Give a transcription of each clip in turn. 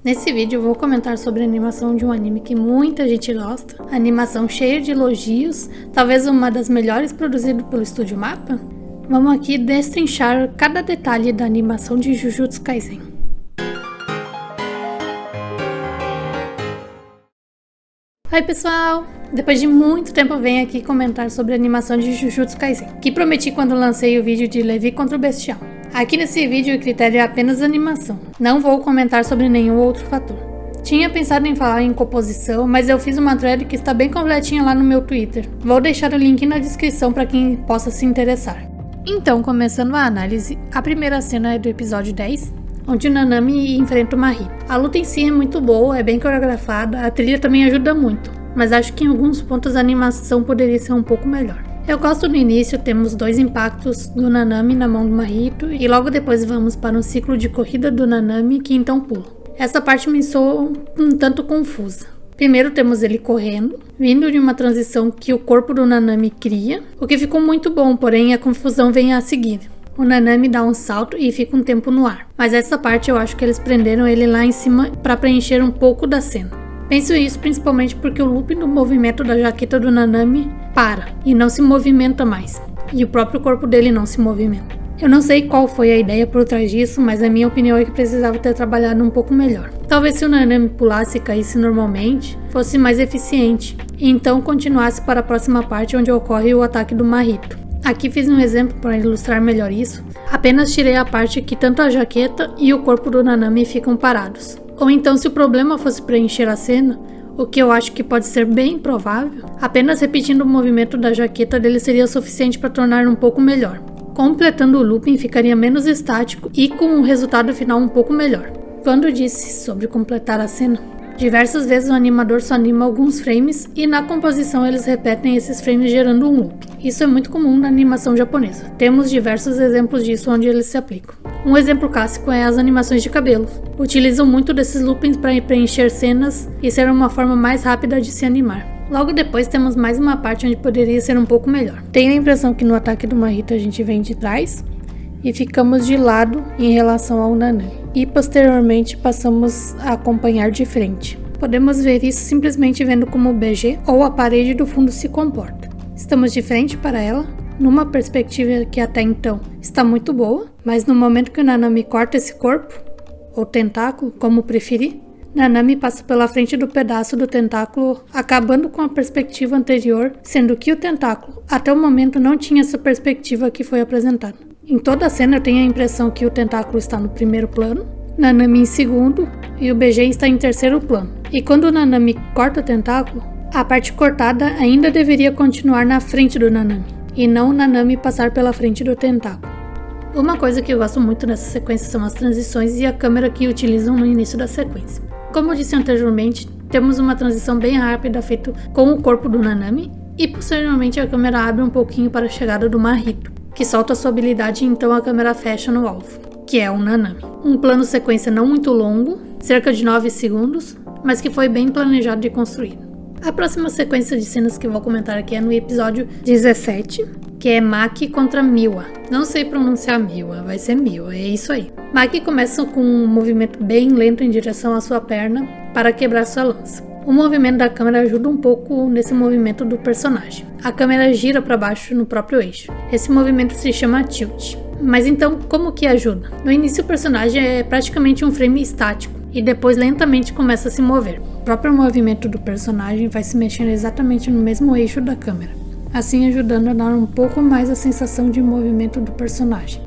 Nesse vídeo eu vou comentar sobre a animação de um anime que muita gente gosta, a animação cheia de elogios, talvez uma das melhores produzidas pelo Estúdio Mapa. Vamos aqui destrinchar cada detalhe da animação de Jujutsu Kaisen. Oi pessoal! Depois de muito tempo eu venho aqui comentar sobre a animação de Jujutsu Kaisen, que prometi quando lancei o vídeo de Levi contra o Bestial. Aqui nesse vídeo o critério é apenas animação, não vou comentar sobre nenhum outro fator. Tinha pensado em falar em composição, mas eu fiz uma thread que está bem completinha lá no meu Twitter. Vou deixar o link na descrição para quem possa se interessar. Então, começando a análise, a primeira cena é do episódio 10, onde o Nanami enfrenta o Mahito. A luta em si é muito boa, é bem coreografada, a trilha também ajuda muito, mas acho que em alguns pontos a animação poderia ser um pouco melhor. Eu gosto do início, temos dois impactos do Nanami na mão do Mahito e logo depois vamos para um ciclo de corrida do Nanami que então pula. Essa parte me soa um tanto confusa. Primeiro temos ele correndo, vindo de uma transição que o corpo do Nanami cria, o que ficou muito bom, porém a confusão vem a seguir. O Nanami dá um salto e fica um tempo no ar, mas essa parte eu acho que eles prenderam ele lá em cima para preencher um pouco da cena. Penso isso principalmente porque o loop do movimento da jaqueta do Nanami para e não se movimenta mais, e o próprio corpo dele não se movimenta. Eu não sei qual foi a ideia por trás disso, mas a minha opinião é que precisava ter trabalhado um pouco melhor. Talvez se o Nanami pulasse e caísse normalmente, fosse mais eficiente, e então continuasse para a próxima parte onde ocorre o ataque do Mahito. Aqui fiz um exemplo para ilustrar melhor isso, apenas tirei a parte que tanto a jaqueta e o corpo do Nanami ficam parados. Ou então, se o problema fosse preencher a cena, o que eu acho que pode ser bem provável, apenas repetindo o movimento da jaqueta dele seria suficiente para tornar um pouco melhor. Completando o looping ficaria menos estático e com um resultado final um pouco melhor. Quando disse sobre completar a cena, diversas vezes o animador só anima alguns frames e na composição eles repetem esses frames gerando um loop. Isso é muito comum na animação japonesa. Temos diversos exemplos disso onde eles se aplicam. Um exemplo clássico é as animações de cabelo. Utilizam muito desses loopings para preencher cenas e ser uma forma mais rápida de se animar. Logo depois temos mais uma parte onde poderia ser um pouco melhor. Tenho a impressão que no ataque do Mahito a gente vem de trás e ficamos de lado em relação ao Nanami. E posteriormente passamos a acompanhar de frente. Podemos ver isso simplesmente vendo como o BG ou a parede do fundo se comporta. Estamos de frente para ela, numa perspectiva que até então está muito boa, mas no momento que o Nanami corta esse corpo, ou tentáculo, como preferir, Nanami passa pela frente do pedaço do tentáculo, acabando com a perspectiva anterior, sendo que o tentáculo, até o momento, não tinha essa perspectiva que foi apresentada. Em toda a cena eu tenho a impressão que o tentáculo está no primeiro plano, Nanami em segundo e o BG está em terceiro plano. E quando o Nanami corta o tentáculo, a parte cortada ainda deveria continuar na frente do Nanami, e não o Nanami passar pela frente do tentáculo. Uma coisa que eu gosto muito nessa sequência são as transições e a câmera que utilizam no início da sequência. Como eu disse anteriormente, temos uma transição bem rápida feita com o corpo do Nanami, e posteriormente a câmera abre um pouquinho para a chegada do Mahito, que solta sua habilidade e então a câmera fecha no alvo, que é o Nanami. Um plano sequência não muito longo, cerca de 9 segundos, mas que foi bem planejado e construído. A próxima sequência de cenas que eu vou comentar aqui é no episódio 17, que é Maki contra Miwa. Não sei pronunciar Miwa, vai ser Miwa, é isso aí. Maki começa com um movimento bem lento em direção à sua perna para quebrar sua lança. O movimento da câmera ajuda um pouco nesse movimento do personagem. A câmera gira para baixo no próprio eixo. Esse movimento se chama tilt. Mas então, como que ajuda? No início o personagem é praticamente um frame estático e depois lentamente começa a se mover. O próprio movimento do personagem vai se mexendo exatamente no mesmo eixo da câmera, assim ajudando a dar um pouco mais a sensação de movimento do personagem.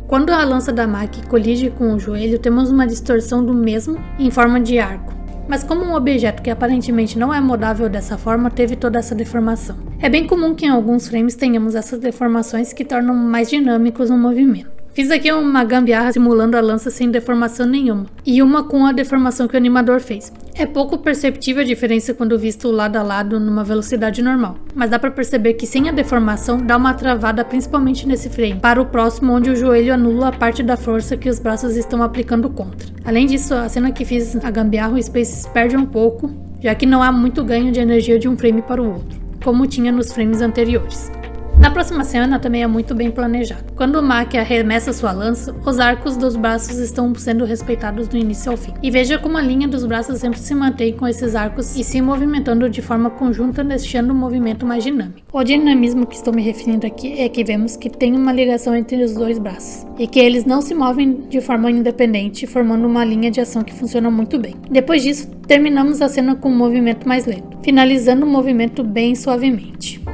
Quando a lança da Maki colide com o joelho, temos uma distorção do mesmo em forma de arco. Mas como um objeto que aparentemente não é modável dessa forma, teve toda essa deformação. É bem comum que em alguns frames tenhamos essas deformações que tornam mais dinâmicos o movimento. Fiz aqui uma gambiarra simulando a lança sem deformação nenhuma, e uma com a deformação que o animador fez. É pouco perceptível a diferença quando visto lado a lado numa velocidade normal, mas dá pra perceber que sem a deformação dá uma travada principalmente nesse frame, para o próximo onde o joelho anula a parte da força que os braços estão aplicando contra. Além disso, a cena que fiz a gambiarra, o Spaces perde um pouco, já que não há muito ganho de energia de um frame para o outro, como tinha nos frames anteriores. Na próxima cena também é muito bem planejado. Quando o Maki arremessa sua lança, os arcos dos braços estão sendo respeitados do início ao fim. E veja como a linha dos braços sempre se mantém com esses arcos e se movimentando de forma conjunta, deixando o movimento mais dinâmico. O dinamismo que estou me referindo aqui é que vemos que tem uma ligação entre os dois braços e que eles não se movem de forma independente, formando uma linha de ação que funciona muito bem. Depois disso, terminamos a cena com um movimento mais lento, finalizando o movimento bem suavemente.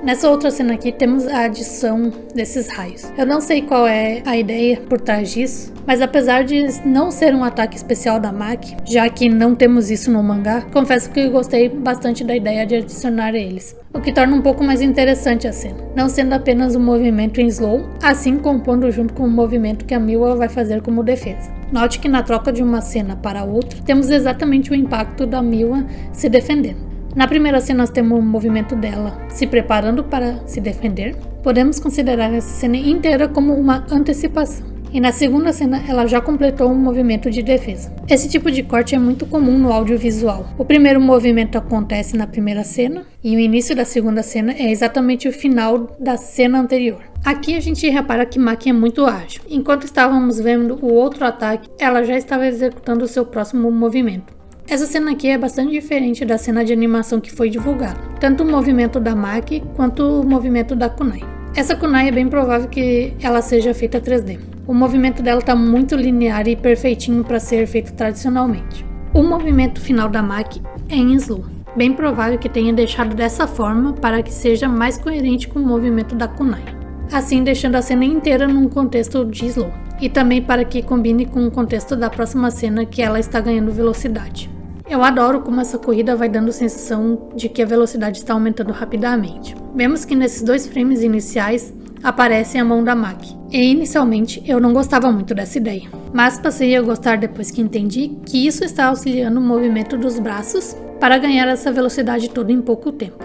Nessa outra cena aqui temos a adição desses raios. Eu não sei qual é a ideia por trás disso, mas apesar de não ser um ataque especial da Maki, já que não temos isso no mangá, confesso que gostei bastante da ideia de adicionar eles, o que torna um pouco mais interessante a cena, não sendo apenas um movimento em slow, assim compondo junto com o movimento que a Miwa vai fazer como defesa. Note que na troca de uma cena para outra, temos exatamente o impacto da Miwa se defendendo. Na primeira cena nós temos o movimento dela se preparando para se defender. Podemos considerar essa cena inteira como uma antecipação. E na segunda cena ela já completou um movimento de defesa. Esse tipo de corte é muito comum no audiovisual. O primeiro movimento acontece na primeira cena e o início da segunda cena é exatamente o final da cena anterior. Aqui a gente repara que Maki é muito ágil. Enquanto estávamos vendo o outro ataque, ela já estava executando o seu próximo movimento. Essa cena aqui é bastante diferente da cena de animação que foi divulgada, tanto o movimento da Maki quanto o movimento da Kunai. Essa Kunai é bem provável que ela seja feita 3D. O movimento dela está muito linear e perfeitinho para ser feito tradicionalmente. O movimento final da Maki é em slow. Bem provável que tenha deixado dessa forma para que seja mais coerente com o movimento da Kunai, assim deixando a cena inteira num contexto de slow, e também para que combine com o contexto da próxima cena que ela está ganhando velocidade. Eu adoro como essa corrida vai dando sensação de que a velocidade está aumentando rapidamente. Vemos que nesses 2 frames iniciais aparece a mão da Maki. E inicialmente eu não gostava muito dessa ideia, mas passei a gostar depois que entendi que isso está auxiliando o movimento dos braços para ganhar essa velocidade toda em pouco tempo.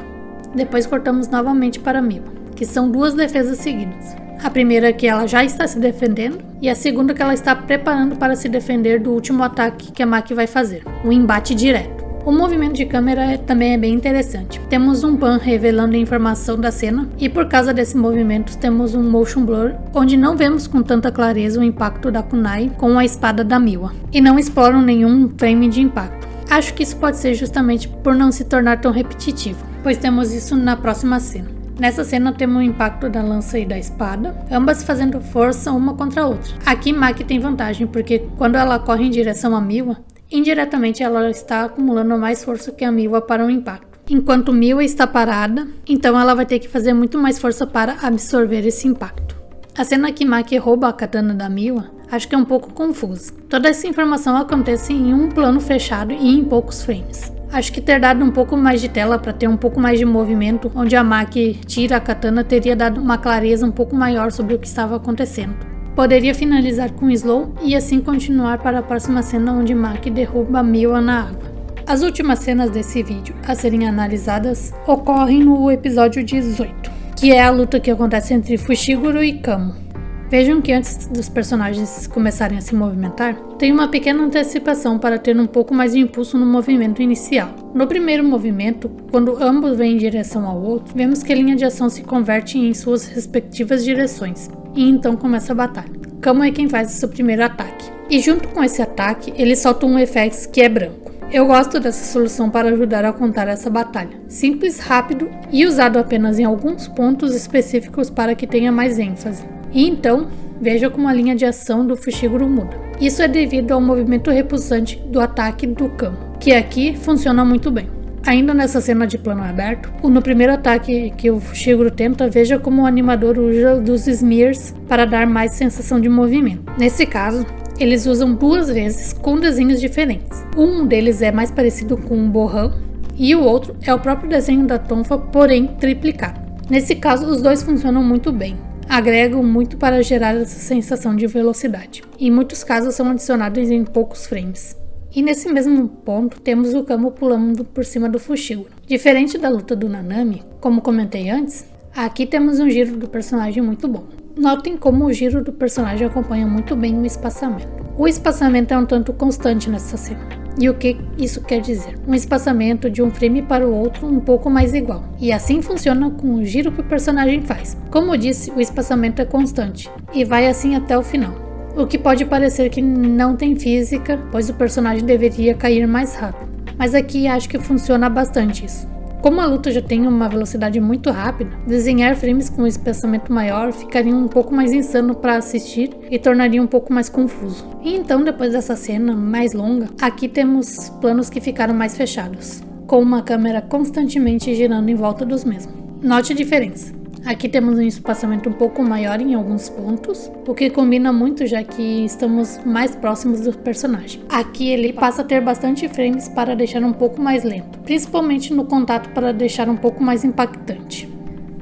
Depois cortamos novamente para Miwa, que são 2 defesas seguidas. A primeira que ela já está se defendendo e a segunda que ela está preparando para se defender do último ataque que a Maki vai fazer, um embate direto. O movimento de câmera também é bem interessante. Temos um pan revelando a informação da cena e por causa desse movimento temos um motion blur onde não vemos com tanta clareza o impacto da Kunai com a espada da Miwa e não exploram nenhum frame de impacto. Acho que isso pode ser justamente por não se tornar tão repetitivo, pois temos isso na próxima cena. Nessa cena temos o impacto da lança e da espada, ambas fazendo força uma contra a outra. Aqui Maki tem vantagem, porque quando ela corre em direção a Miwa, indiretamente ela está acumulando mais força que a Miwa para o impacto. Enquanto Miwa está parada, então ela vai ter que fazer muito mais força para absorver esse impacto. A cena que Maki rouba a katana da Miwa, acho que é um pouco confusa. Toda essa informação acontece em um plano fechado e em poucos frames. Acho que ter dado um pouco mais de tela para ter um pouco mais de movimento, onde a Maki tira a katana, teria dado uma clareza um pouco maior sobre o que estava acontecendo. Poderia finalizar com slow e assim continuar para a próxima cena onde Maki derruba Miwa na água. As últimas cenas desse vídeo a serem analisadas ocorrem no episódio 18, que é a luta que acontece entre Fushiguro e Kamo. Vejam que antes dos personagens começarem a se movimentar, tem uma pequena antecipação para ter um pouco mais de impulso no movimento inicial. No primeiro movimento, quando ambos vêm em direção ao outro, vemos que a linha de ação se converte em suas respectivas direções, e então começa a batalha. Kamo é quem faz o seu primeiro ataque, e junto com esse ataque, ele solta um efeito que é branco. Eu gosto dessa solução para ajudar a contar essa batalha. Simples, rápido e usado apenas em alguns pontos específicos para que tenha mais ênfase. E então, veja como a linha de ação do Fushiguro muda. Isso é devido ao movimento repulsante do ataque do Kamo, que aqui funciona muito bem. Ainda nessa cena de plano aberto, no primeiro ataque que o Fushiguro tenta, veja como o animador usa dos smears para dar mais sensação de movimento. Nesse caso, eles usam 2 vezes com desenhos diferentes. Um deles é mais parecido com um borrão e o outro é o próprio desenho da tonfa, porém triplicado. Nesse caso, os 2 funcionam muito bem. Agregam muito para gerar essa sensação de velocidade. Em muitos casos são adicionados em poucos frames. E nesse mesmo ponto temos o Kamo pulando por cima do Fushiguro. Diferente da luta do Nanami, como comentei antes, aqui temos um giro do personagem muito bom. Notem como o giro do personagem acompanha muito bem o espaçamento. O espaçamento é um tanto constante nessa cena. E o que isso quer dizer? Um espaçamento de um frame para o outro um pouco mais igual. E assim funciona com o giro que o personagem faz. Como eu disse, o espaçamento é constante e vai assim até o final. O que pode parecer que não tem física, pois o personagem deveria cair mais rápido. Mas aqui acho que funciona bastante isso. Como a luta já tem uma velocidade muito rápida, desenhar frames com um espaçamento maior ficaria um pouco mais insano para assistir e tornaria um pouco mais confuso. E então, depois dessa cena mais longa, aqui temos planos que ficaram mais fechados, com uma câmera constantemente girando em volta dos mesmos. Note a diferença. Aqui temos um espaçamento um pouco maior em alguns pontos, o que combina muito já que estamos mais próximos do personagem. Aqui ele passa a ter bastante frames para deixar um pouco mais lento, principalmente no contato para deixar um pouco mais impactante.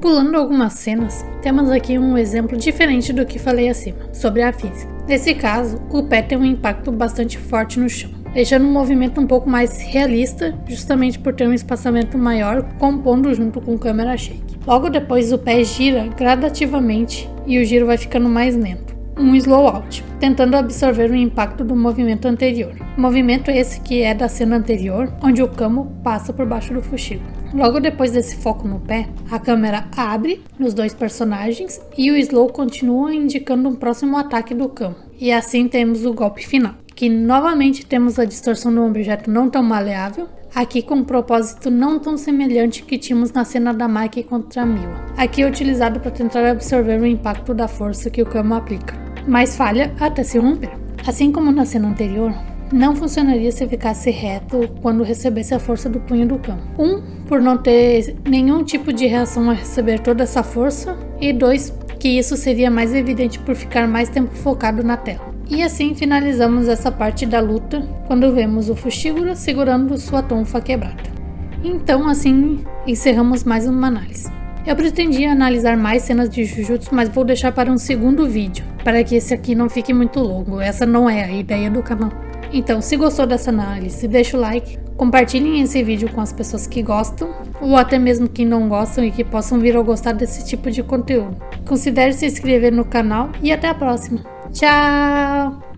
Pulando algumas cenas, temos aqui um exemplo diferente do que falei acima, sobre a física. Nesse caso, o pé tem um impacto bastante forte no chão, deixando um movimento um pouco mais realista, justamente por ter um espaçamento maior, compondo junto com câmera shake. Logo depois o pé gira gradativamente e o giro vai ficando mais lento, um slow out, tentando absorver o impacto do movimento anterior. Movimento esse que é da cena anterior, onde o camo passa por baixo do fuxico. Logo depois desse foco no pé, a câmera abre nos dois personagens e o slow continua indicando um próximo ataque do camo. E assim temos o golpe final, que novamente temos a distorção do objeto não tão maleável, aqui com um propósito não tão semelhante que tínhamos na cena da Mike contra a Mila. Aqui é utilizado para tentar absorver o impacto da força que o camo aplica, mas falha até se romper. Assim como na cena anterior, não funcionaria se ficasse reto quando recebesse a força do punho do camo. Por não ter nenhum tipo de reação a receber toda essa força, e 2, que isso seria mais evidente por ficar mais tempo focado na tela. E assim finalizamos essa parte da luta, quando vemos o Fushiguro segurando sua tonfa quebrada. Então assim encerramos mais uma análise. Eu pretendia analisar mais cenas de Jujutsu, mas vou deixar para um segundo vídeo, para que esse aqui não fique muito longo, essa não é a ideia do canal. Então, se gostou dessa análise, deixa o like, compartilhem esse vídeo com as pessoas que gostam, ou até mesmo que não gostam e que possam vir a gostar desse tipo de conteúdo. Considere se inscrever no canal e até a próxima. Tchau!